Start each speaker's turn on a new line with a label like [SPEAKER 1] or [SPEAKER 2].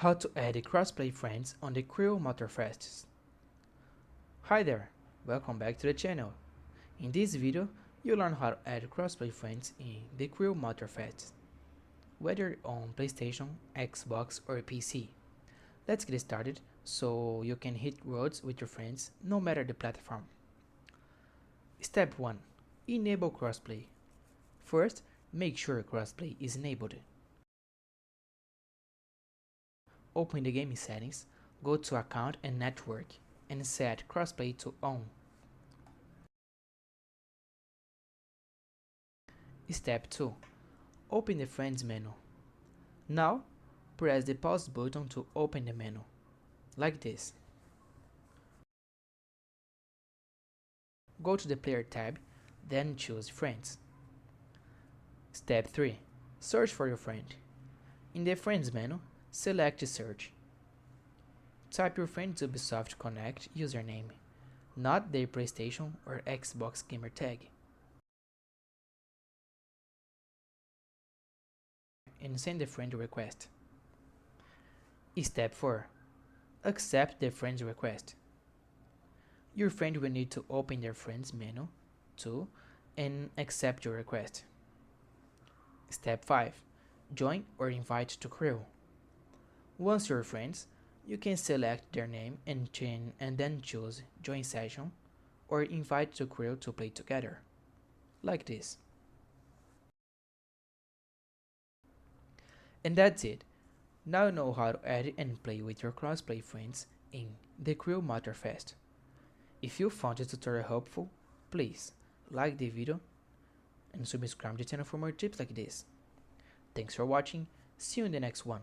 [SPEAKER 1] How to add crossplay friends on the Crew Motorfest. Hi there, welcome back to the channel. In this video, you'll learn how to add crossplay friends in the Crew Motorfest, whether on PlayStation, Xbox or PC. Let's get started so you can hit roads with your friends no matter the platform. Step 1. Enable crossplay. First, make sure crossplay is enabled. Open the game settings, go to Account and Network, and set Crossplay to On. Step 2. Open the Friends menu. Now, press the pause button to open the menu, like this. Go to the Player tab, then choose Friends. Step 3. Search for your friend. In the Friends menu, select Search. Type your friend's Ubisoft Connect username, not their PlayStation or Xbox gamer tag, and send the friend request. Step 4. Accept the friend's request. Your friend will need to open their friends menu too and accept your request. Step 5. Join or invite to Crew. Once you're friends, you can select their name and then choose Join Session or Invite to Crew to play together, like this. And that's it. Now you know how to add and play with your crossplay friends in the Crew Motorfest. If you found this tutorial helpful, please like the video and subscribe to the channel for more tips like this. Thanks for watching, see you in the next one.